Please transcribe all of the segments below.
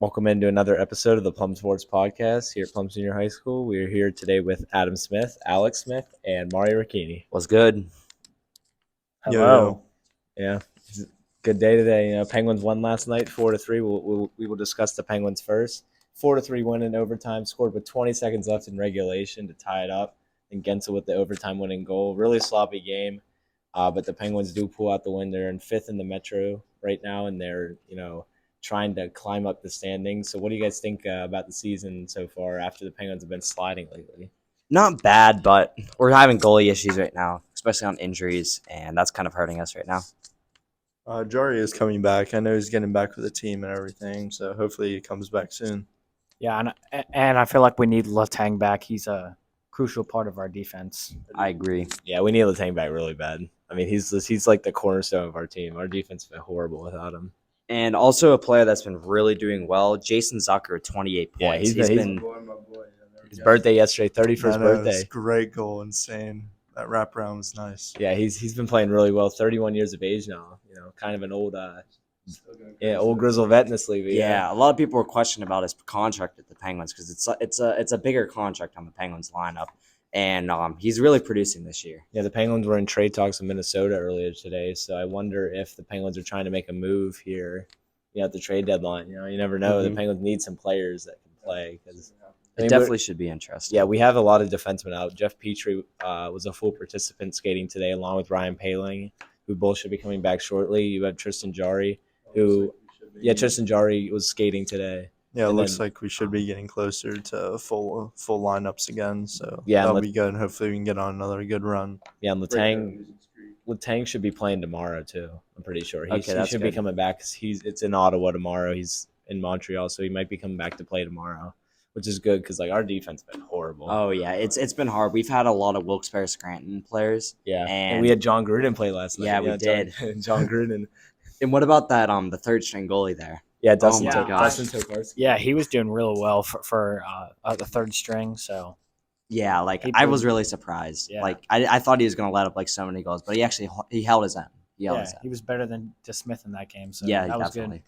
Welcome into another episode of the Plum Sports Podcast here at Plum Senior High School. We are here today with Adam Smith, Alex Smith, and Mario Ricchini. What's good? Hello. Yeah, it's a good day today. Penguins won last night, 4-3. We will discuss the Penguins first. 4-3 win in overtime, scored with 20 seconds left in regulation to tie it up. And Gensel with the overtime winning goal. Really sloppy game, but the Penguins do pull out the win. They're in fifth in the Metro right now, and they're trying to climb up the standings. So what do you guys think about the season so far after the Penguins have been sliding lately? Not bad, but we're having goalie issues right now, especially on injuries, and that's kind of hurting us right now. Jari is coming back. I know he's getting back with the team and everything, so hopefully he comes back soon. Yeah, and I feel like we need Letang back. He's a crucial part of our defense. I agree. Yeah, we need Letang back really bad. I mean, he's like the cornerstone of our team. Our defense has been horrible without him. And also a player that's been really doing well, Jason Zucker, 28 points. Yeah, he's My boy. his birthday yesterday, 31st birthday. It's a great goal, insane. That wraparound was nice. Yeah, he's been playing really well. 31 years of age now. Kind of an old old grizzle vet in this league. Yeah, a lot of people were questioning about his contract at the Penguins because it's a bigger contract on the Penguins lineup, and he's really producing this year. Yeah, the Penguins were in trade talks in Minnesota earlier today, so I wonder if the Penguins are trying to make a move here, at the trade deadline. You never know. Mhm. The Penguins need some players that can play because It definitely should be interesting. Yeah, we have a lot of defensemen out. Jeff Petrie was a full participant skating today, along with Ryan Paling, who both should be coming back shortly. You have Tristan Jarry, Tristan Jarry was skating today. Yeah, it And looks then- like we should be getting closer to full lineups again. So Yeah, and that'll be good. Hopefully we can get on another good run. Yeah, and Letang should be playing tomorrow too. I'm pretty sure he Okay, that's should be good. coming back because it's in Ottawa tomorrow. He's in Montreal, so he might be coming back to play tomorrow, which is good because our defense has been horrible. Oh yeah, it's been hard. We've had a lot of Wilkes-Barre Scranton players. Yeah, and and we had John Gruden play last night. Yeah, we did. John Gruden. And what about that the third string goalie there? Yeah, Dustin my gosh. Tokarski. Yeah, he was doing real well for the third string. So Yeah, I was really surprised. Yeah. I thought he was going to let up so many goals, but he held his own. he was better than Smith in that game. So Yeah, that was definitely.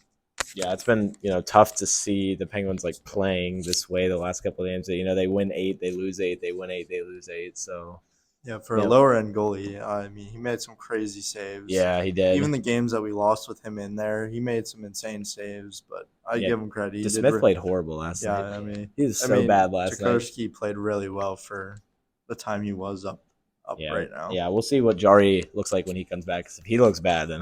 Yeah, it's been tough to see the Penguins playing this way the last couple of games. They win 8, they lose 8, they win 8, they lose 8. So Yeah, for a lower end goalie, I mean, he made some crazy saves. yeah, he did. Even the games that we lost with him in there, he made some insane saves. But I Yeah, give him credit. He did Smith played horrible last Yeah, night. I mean, He was so bad last night. Sikorsky played really well for the time he was up Yeah, right now. Yeah, we'll see what Jari looks like when he comes back. 'Cause if he looks bad, then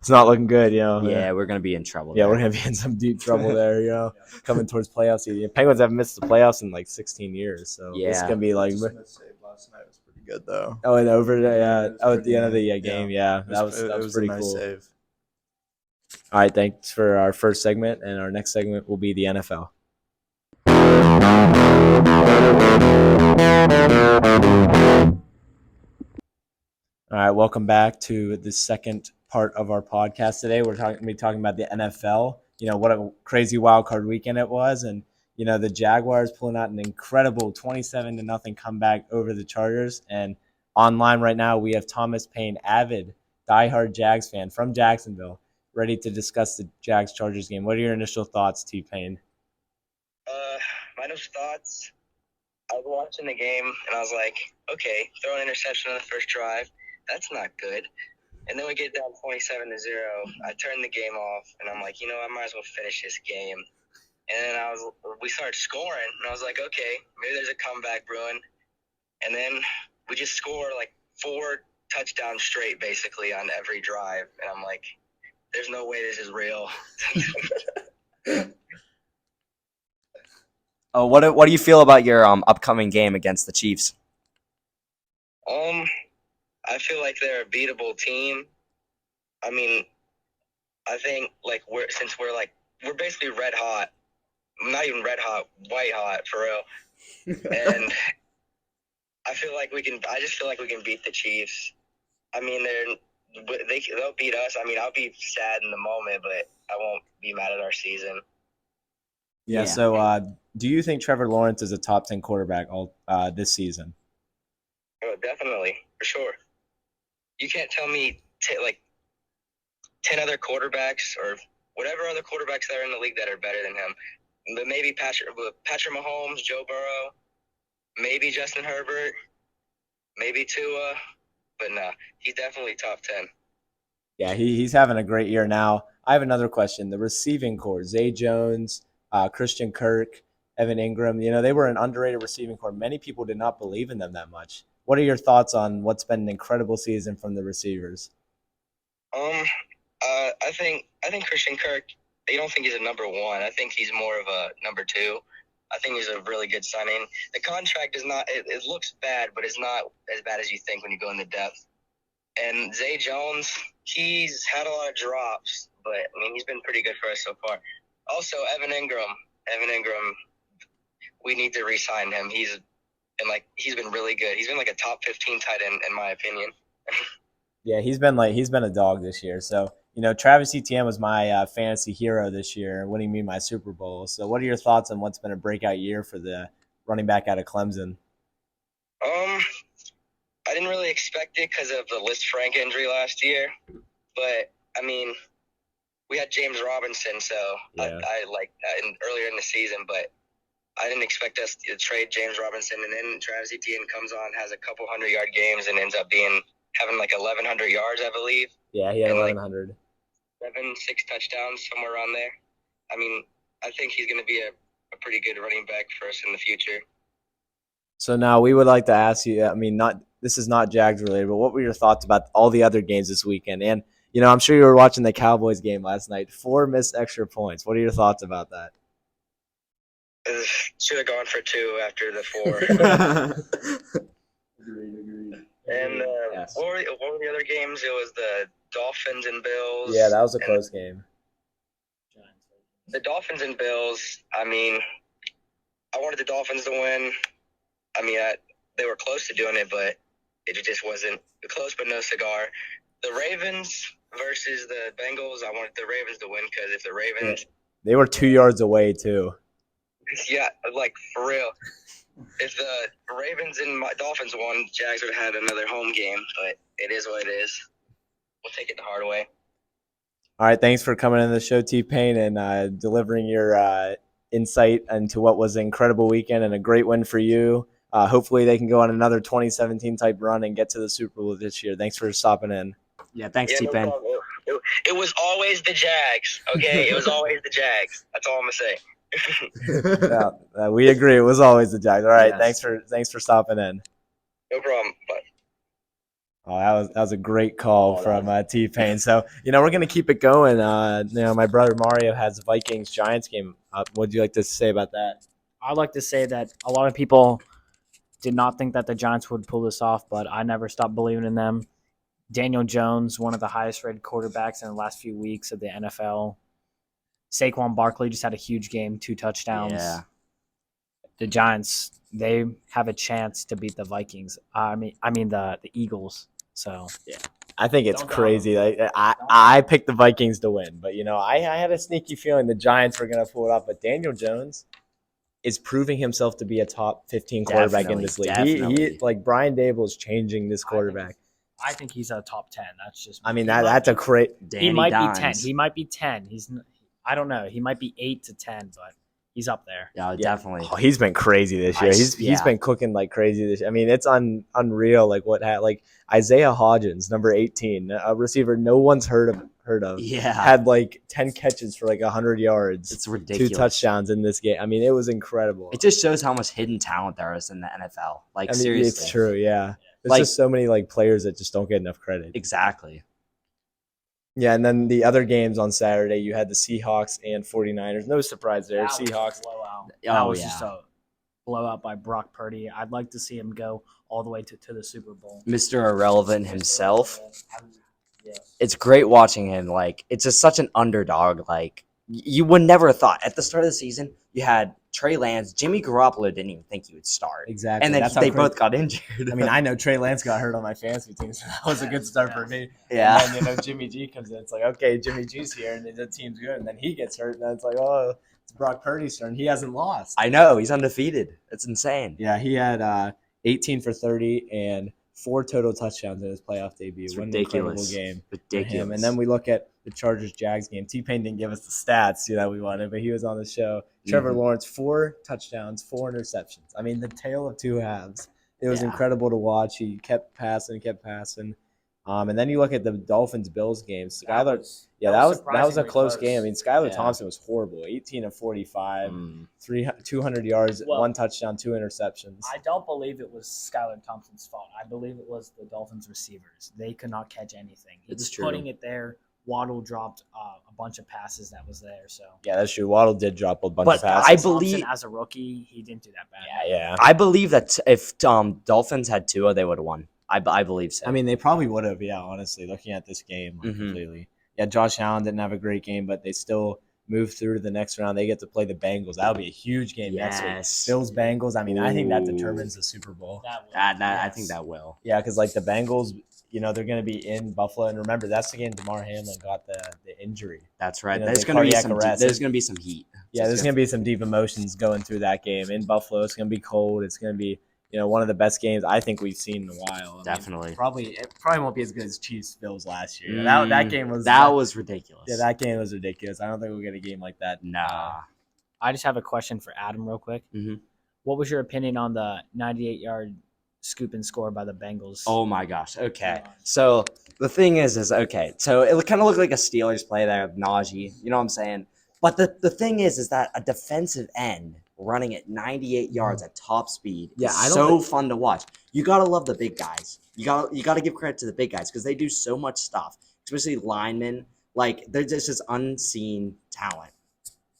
it's not looking good. Yeah, we're going to be in trouble. Yeah, there. we're gonna be in some deep trouble there. Coming towards playoffs. The Penguins haven't missed the playoffs in 16 years, so it's Yeah. gonna be Smith's save last night was pretty good though. oh, and over yeah. It was Oh, at the pretty end of the good. game, Yeah. that was It was pretty a nice cool. save. All right, thanks for our first segment, and our next segment will be the NFL. All right, welcome back to the second part of our podcast today. We're going to be talking about the NFL. What a crazy wild card weekend it was, and the Jaguars pulling out an incredible 27-0 comeback over the Chargers. And online right now, we have Thomas Payne, avid diehard Jags fan from Jacksonville, ready to discuss the Jags-Chargers game. What are your initial thoughts, T. Payne? My initial thoughts, I was watching the game, and I was like, okay, throw an interception on the first drive. That's not good. And then we get down 27-0. I turned the game off, and I'm like, I might as well finish this game. And then we started scoring, and I was like, okay, maybe there's a comeback brewing. And then we just score 4 touchdowns straight, basically, on every drive. And I'm like, there's no way this is real. Oh, what do you feel about your upcoming game against the Chiefs? I feel like they're a beatable team. I mean, I think we're basically red hot. Not even red hot, white hot for real. And I just feel like we can beat the Chiefs. I mean, they'll beat us. I mean, I'll be sad in the moment, but I won't be mad at our season. Yeah. So, do you think Trevor Lawrence is a top 10 quarterback this season? Oh, definitely, for sure. You can't tell me 10 other quarterbacks or whatever other quarterbacks that are in the league that are better than him. But maybe Patrick Mahomes, Joe Burrow, maybe Justin Herbert, maybe Tua. But no, he's definitely top 10. Yeah, he's having a great year now. I have another question. The receiving core, Zay Jones, Christian Kirk, Evan Ingram, they were an underrated receiving core. Many people did not believe in them that much. What are your thoughts on what's been an incredible season from the receivers? I think Christian Kirk, you don't think he's a number one. I think he's more of a number two. I think he's a really good signing. The contract is not, it looks bad, but it's not as bad as you think when you go into depth. And Zay Jones, he's had a lot of drops, but he's been pretty good for us so far. Also, Evan Ingram, we need to re-sign him. He's been really good. He's been like a top 15 tight end in my opinion. Yeah, he's been a dog this year. So, Travis Etienne was my fantasy hero this year, winning me my Super Bowl. So, what are your thoughts on what's been a breakout year for the running back out of Clemson? I didn't really expect it because of the Liz Frank injury last year, but we had James Robinson, so yeah. I liked that earlier in the season, but I didn't expect us to trade James Robinson, and then Travis Etienne comes on, has a couple 100-yard games, and ends up having like 1,100 yards, I believe. Yeah, he had 1,100. 6 touchdowns, somewhere around there. I think he's going to be a pretty good running back for us in the future. So now we would like to ask you, this is not Jags related, but what were your thoughts about all the other games this weekend? And, I'm sure you were watching the Cowboys game last night. 4 missed extra points. What are your thoughts about that? Should have gone for 2 after the 4. Agreed. And Yes. what were the other games? It was the Dolphins and Bills. Yeah, that was a close game. The Dolphins and Bills, I wanted the Dolphins to win. They were close to doing it, but it just wasn't close, but no cigar. The Ravens versus the Bengals, I wanted the Ravens to win because if the Ravens... They were 2 yards away, too. Yeah, for real. If the Ravens and Dolphins won, Jags would have had another home game, but it is what it is. We'll take it the hard way. All right, thanks for coming on the show, T-Pain, and delivering your insight into what was an incredible weekend and a great win for you. Hopefully they can go on another 2017 type run and get to the Super Bowl this year. Thanks for stopping in. Yeah, thanks, No T-Pain. problem. It was always the Jags, okay? It was always the Jags. That's all I'm going to say. Yeah, we agree. It was always the Jags. All right, Yes. thanks for stopping in. No problem. Bye. Oh, that was a great call from T-Pain. So, we're going to keep it going. My brother Mario has the Vikings-Giants game up. What would you like to say about that? I'd like to say that a lot of people did not think that the Giants would pull this off, but I never stopped believing in them. Daniel Jones, one of the highest-rated quarterbacks in the last few weeks of the NFL. Saquon Barkley just had a huge game, 2 touchdowns. Yeah. The Giants, they have a chance to beat the Vikings. The Eagles. So Yeah. I think it's Don't doubt crazy. I picked the Vikings to win, but I had a sneaky feeling the Giants were going to pull it off. But Daniel Jones is proving himself to be a top 15 quarterback in this league. Definitely. He Brian Dable is changing this quarterback. I think he's a top 10. That's just. That's a great. He might be 10. He might be 10. I don't know. He might be 8 to 10, but he's up there. Yeah, definitely. Oh, he's been crazy this year. He's been cooking like crazy this year. It's unreal. Like Isaiah Hodgins, number 18, a receiver no one's heard of. Yeah. Had 10 catches for 100 yards. It's ridiculous. 2 touchdowns in this game. It was incredible. It just shows how much hidden talent there is in the NFL. Seriously. It's true. Yeah. There's just so many players that just don't get enough credit. Exactly. Yeah, and then the other games on Saturday, you had the Seahawks and 49ers. No surprise there. That was Seahawks. a blowout. Oh, That was yeah. just a blowout by Brock Purdy. I'd like to see him go all the way to the Super Bowl. Mr. Irrelevant himself. Yeah. It's great watching him. It's just such an underdog. You would never have thought. At the start of the season, you had Trey Lance. Jimmy Garoppolo didn't even think he would start. Exactly. And then That's how they crazy- both got injured. I know Trey Lance got hurt on my fantasy team, so that was a good start for me. Yeah. And then, Jimmy G comes in. It's like, okay, Jimmy G's here, and the team's good. And then he gets hurt, and then it's like, oh, it's Brock Purdy's turn. He hasn't lost. I know. He's undefeated. It's insane. Yeah, he had 18 for 30 and 4 total touchdowns in his playoff debut. It's What ridiculous. an incredible game. for him. Ridiculous. And then we look at the Chargers-Jags game. T-Pain didn't give us the stats, we wanted, but he was on the show. Trevor Lawrence, 4 touchdowns, 4 interceptions. I mean, the tale of two halves. It was incredible to watch. He kept passing. And then you look at the Dolphins-Bills game. Skylar, that was a close game. I mean, Skylar Thompson was horrible. 18 of 45, 200 yards, 1 touchdown, 2 interceptions. I don't believe it was Skylar Thompson's fault. I believe it was the Dolphins receivers. They could not catch anything. He was putting it there. Waddle dropped a bunch of passes that was there. So yeah, that's true. Waddle did drop a bunch of passes. I believe Thompson, as a rookie, he didn't do that bad. Yeah. I believe that if Dolphins had Tua, they would have won. I believe so. I mean, they probably would have, honestly, looking at this game completely. Yeah, Josh Allen didn't have a great game, but they still moved through to the next round. They get to play the Bengals. That'll be a huge game next week. Bills, Bengals. I mean, I think that determines the Super Bowl. I think that will. Yeah, because, the Bengals, they're going to be in Buffalo. And remember, that's the game DeMar Hamlin got the injury. That's right. There's going to be some heat. Yeah, there's going to be some deep emotions going through that game. In Buffalo, it's going to be cold. It's going to be one of the best games I think we've seen in a while. Definitely. It probably won't be as good as Chiefs Bills last year. That game was ridiculous. Yeah, that game was ridiculous. I don't think we'll get a game like that. Nah. I just have a question for Adam real quick. Mm-hmm. What was your opinion on the 98-yard scoop and score by the Bengals? Oh my gosh. Okay. So the thing is okay. So it kind of looked like a Steelers play there with Najee. You know what I'm saying? But the thing is that a defensive end running at 98 yards at top speed is fun to watch. You gotta love the big guys. You gotta give credit to the big guys because they do so much stuff, especially linemen. They're just this unseen talent,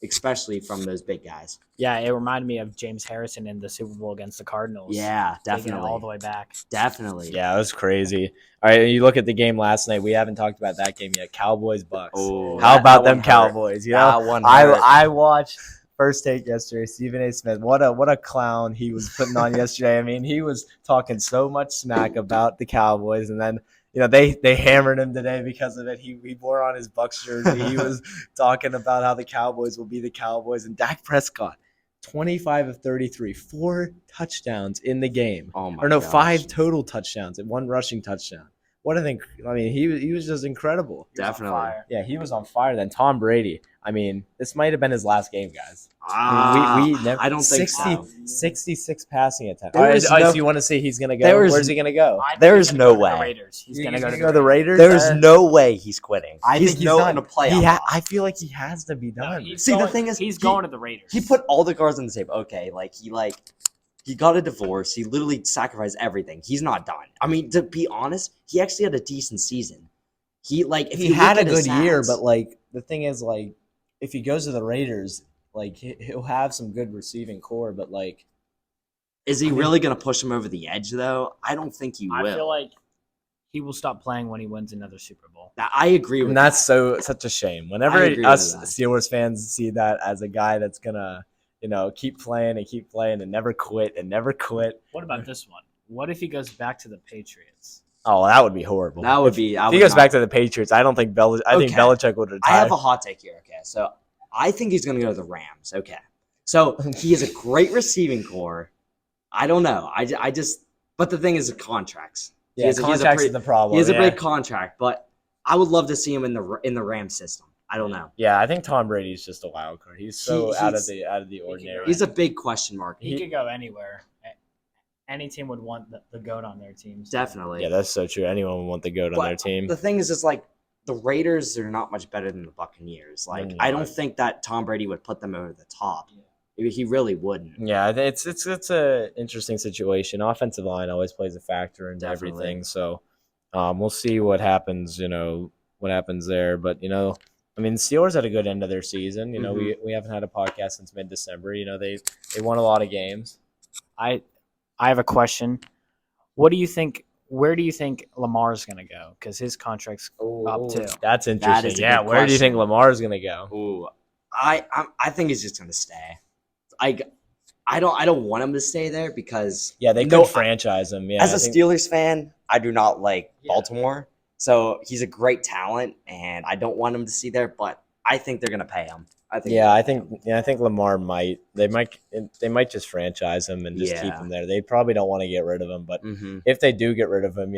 especially from those big guys. Yeah, it reminded me of James Harrison in the Super Bowl against the Cardinals. Yeah, taking definitely. it all the way back. Definitely. Yeah, it was crazy. All right, you look at the game last night. We haven't talked about that game yet. Cowboys Bucks. Oh, how about them Cowboys? That one hurt. I watched First Take yesterday. Stephen A. Smith. What a clown he was putting on yesterday. I mean, he was talking so much smack about the Cowboys, and then they hammered him today because of it. He wore on his Bucks jersey. He was talking about how the Cowboys will be the Cowboys, and Dak Prescott, 25 of 33, 4 touchdowns in the game. Oh my gosh. 5 total touchdowns and 1 rushing touchdown. What a thing! I mean, he was just incredible. Definitely. Yeah, he was on fire. Then Tom Brady. I mean, this might have been his last game, guys. We never, I don't think so. 66 passing attempts. So you want to see he's going to go? Where's he going to go? There is no way. The Raiders. He's going to go to the Raiders. There's no way he's quitting. He's he's going to play. I feel like he has to be done. The thing is, he's going to the Raiders. He put all the cards on the table. Okay, he got a divorce. He literally sacrificed everything. He's not done. I mean, to be honest, he actually had a decent season. He had a good year, but the thing is, if he goes to the Raiders, he'll have some good receiving core, but is he really going to push him over the edge though? I don't think he will. I feel like he will stop playing when he wins another Super Bowl. I agree with that. That's such a shame. Whenever us Steelers fans see that as a guy that's gonna keep playing and never quit. What about this one? What if he goes back to the Patriots? Oh, that would be horrible. That would be. If he goes back to the Patriots, I don't think I think Belichick would retire. I have a hot take here. Okay, so I think he's going to go to the Rams. Okay, so he has a great receiving core. I don't know. I just. But the thing is, the contracts. Yeah, contracts is the problem. He has a great contract, but I would love to see him in the Rams system. I don't know. Yeah, I think Tom Brady's just a wild card. He's out of the ordinary. He's a big question mark. He could go anywhere. Any team would want the GOAT on their teams. Definitely. Yeah, that's so true. Anyone would want the GOAT on their team. The thing is, the Raiders are not much better than the Buccaneers. I don't think that Tom Brady would put them over the top. He really wouldn't. Yeah, it's a interesting situation. Offensive line always plays a factor into everything. So we'll see what happens. What happens there. But I mean, the Steelers had a good end of their season. We haven't had a podcast since mid-December. They won a lot of games. I have a question. What do you think? Where do you think Lamar's going to go? Because his contract's up too. That's interesting. Where do you think Lamar's going to go? Ooh, I think he's just going to stay. I don't want him to stay there because they could franchise him. Yeah, as a Steelers fan, I do not like Baltimore. So he's a great talent, and I don't want him to stay there. But I think they're going to pay him. I think Lamar might. They might just franchise him and just keep him there. They probably don't want to get rid of him, but if they do get rid of him,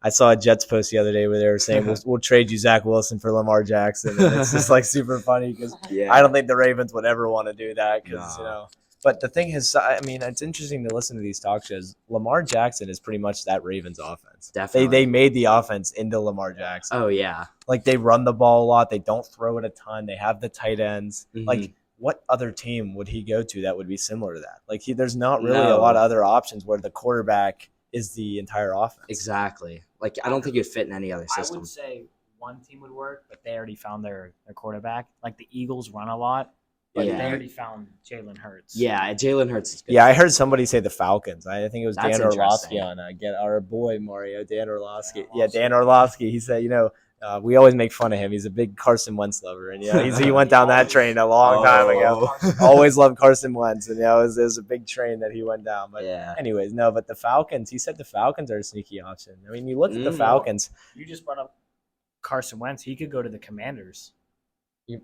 I saw a Jets post the other day where they were saying we'll trade you Zach Wilson for Lamar Jackson, and it's just like super funny because I don't think the Ravens would ever want to do that because But the thing is, I mean, it's interesting to listen to these talk shows. Lamar Jackson is pretty much that Ravens offense. Definitely, they made the offense into Lamar Jackson. Oh yeah, like they run the ball a lot. They don't throw it a ton. They have the tight ends. Mhm. Like, what other team would he go to that would be similar to that? Like, there's not really No. a lot of other options where the quarterback is the entire offense. exactly. Like I don't think you'd fit in any other I system. would say one team would work, but they already found their quarterback. Like the Eagles run a lot, but Yeah. they already found Jalen Hurts. Yeah, Jalen Hurts is good. Yeah, I heard somebody say the Falcons. I think it was That's Dan Orlovsky interesting. on Get Our Boy Mario, Dan Orlovsky. Yeah, Dan Orlovsky. He said, we always make fun of him. He's a big Carson Wentz lover, and he went down that train a long time ago. Always loved Carson Wentz, and it was a big train that he went down. But Yeah. anyways, no. But the Falcons, he said the Falcons are a sneaky option. I mean, you look at the Falcons. You just brought up Carson Wentz. He could go to the Commanders.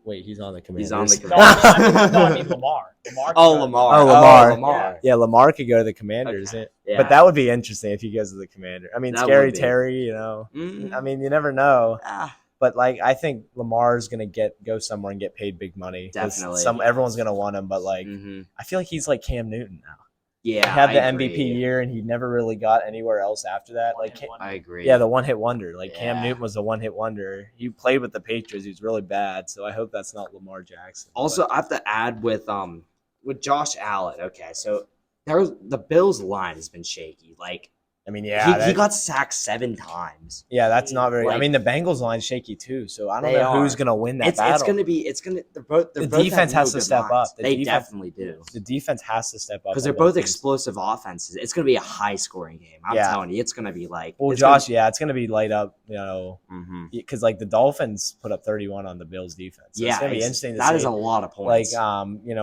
Wait, he's on the Commanders. He's on the No, I mean Lamar. Lamar. Oh, Lamar. Oh, Lamar. Lamar. Yeah, Lamar could go to the Commanders. Okay. But that would be interesting if he goes to the Commander. I mean, That Scary would be. Terry, Mm. I mean, you never know. Ah, But I think Lamar's gonna go somewhere and get paid big money. 'Cause Definitely. everyone's gonna want him, but mhm. I feel like he's like Cam Newton now. Yeah, He had the I MVP agree. year, and he never really got anywhere else after that. I agree. Yeah, the one-hit wonder. Like Cam Yeah. Newton was a one-hit wonder. He played with the Patriots. He was really bad, so I hope that's not Lamar Jackson. Also, I have to add with Josh Allen. Okay, so the Bills' line has been shaky. Like I mean, yeah, he got sacked 7 times. yeah, that's not very. I Like- mean, the Bengals line's shaky too, so I don't They know who's are. gonna win that It's battle. gonna. They're both. The defense has to step up. The They defense- definitely do. The defense has to step up Because on they're both both teams. explosive offenses. It's going to be a high scoring game. I'm Yeah. telling you, it's going to be like. Well, it's Josh, yeah, it's gonna be light up, Mhm. because like the Dolphins put up 31 on the Bills defense. So Yeah, it's gonna be it's- interesting to that see. is a lot of Like, points.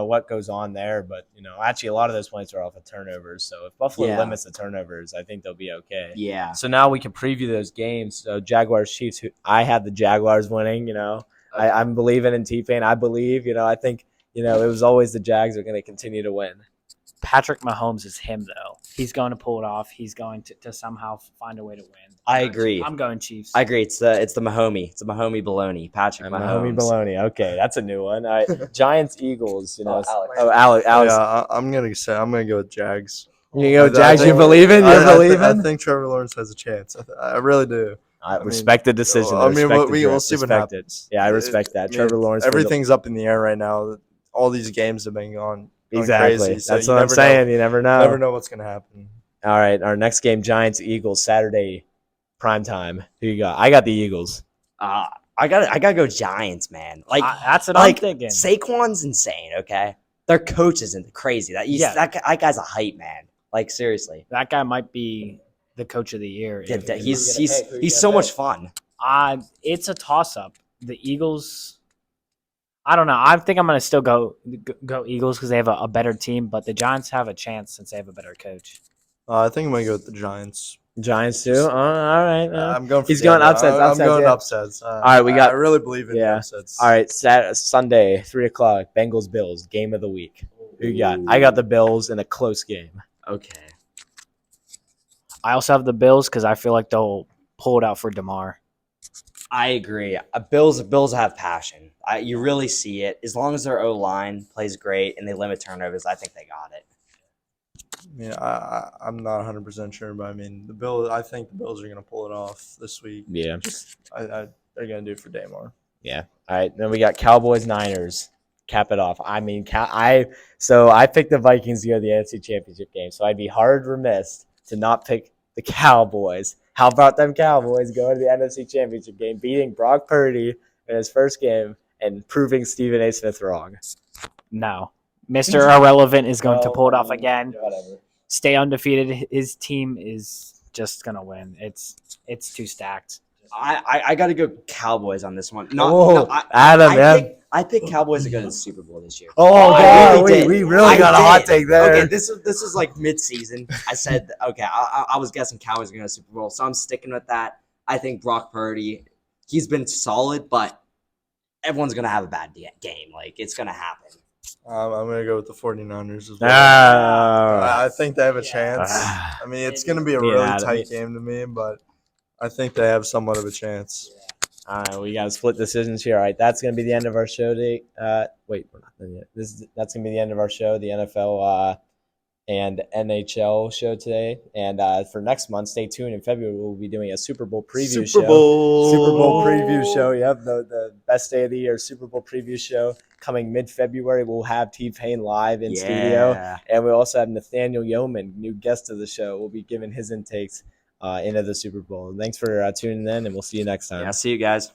what goes on there, but actually a lot of those points are off of turnovers. So if Buffalo Yeah. limits the turnovers, I think they'll be okay. Yeah. So now we can preview those games. So Jaguars Chiefs. I had the Jaguars winning. I'm believing in T-Pain. I believe. I think. It was always the Jags are going to continue to win. Patrick Mahomes is him though. He's going to pull it off. He's going to somehow find a way to win. I agree. I'm going Chiefs. I agree. It's the Mahomie. It's the Mahomie baloney. Patrick Mahomie Mahomes. baloney. Okay, that's a new one. All right, Giants Eagles. Alex. Alex. Yeah, I'm gonna go with Jags. You go, I Jags. You think- believe in? I You believe I in? think Trevor Lawrence has a chance. I really do. I mean, respect the decision. I mean, respect the we'll draft, see what respect it. happens. Yeah, I respect that. I mean, Trevor Lawrence. for the- Everything's up in the air right now. All these games have been going exactly. crazy. So That's you what I'm never saying. You never know. Never know what's gonna happen. All right, our next game, Giants Eagles, Saturday prime time. Who you got? I got the Eagles. I gotta go Giants, man. Like that's what I'm like thinking. Saquon's insane. Okay, their coach isn't crazy. Yeah. That guy's a hype man. Like seriously, That guy might be the coach of the year. Yeah, if- he's so much fun. It's a toss up. The Eagles. I don't know. I think I'm going to still go Eagles because they have a better team, but the Giants have a chance since they have a better coach. I think I'm gonna go with the Giants. Giants too. All right. I'm going. For He's the going under. upsets, I'm upsets, going yeah. upsets. All right, we got- I really believe in the yeah. upsets. All right. Sunday, 3:00. Bengals Bills game of the week. Who you got? I got the Bills in a close game. Okay. I also have the Bills because I feel like they'll pull it out for DeMar. I agree. Bills have passion. You really see it. As long as their O line plays great and they limit turnovers, I think they got it. I'm not 100% sure, but I mean the Bills. I think the Bills are gonna pull it off this week. Yeah. They're gonna do it for Damar. Yeah. All right. Then we got Cowboys Niners. Cap it off. I mean, I picked the Vikings to go to the NFC Championship game, so I'd be hard remiss to not pick the Cowboys. How about them Cowboys going to the NFC Championship game, beating Brock Purdy in his first game and proving Stephen A. Smith wrong? No. Mr. Irrelevant is going to pull it off again. Whatever. Stay undefeated. His team is just going to win. It's too stacked. I got to go Cowboys on this one. Adam, I think Cowboys are going to the Super Bowl this year. Oh, I God, really did. we really I got a hot did. take there. Okay, this is like mid-season. I said, okay, I was guessing Cowboys are going to Super Bowl, so I'm sticking with that. I think Brock Purdy, he's been solid, but everyone's going to have a bad game. Like, it's going to happen. I'm gonna go with the 49ers as well. Ah. I think they have a chance. I mean, it's gonna be a Me and really Adam- tight game to me, but I think they have somewhat of a chance. All right, we got split decisions here. All right, that's going to be the end of our show today. Wait, we're not done yet. That's going to be the end of our show, the NFL and NHL show today. And for next month, stay tuned. In February, we'll be doing a Super Bowl preview show. Super Bowl preview show. Yep, the best day of the year Super Bowl preview show coming mid-February. We'll have T-Pain live in studio, and we also have Nathaniel Yeoman, new guest of the show. We'll be giving his intakes into the Super Bowl. Thanks for tuning in, and we'll see you next time. Yeah, see you guys.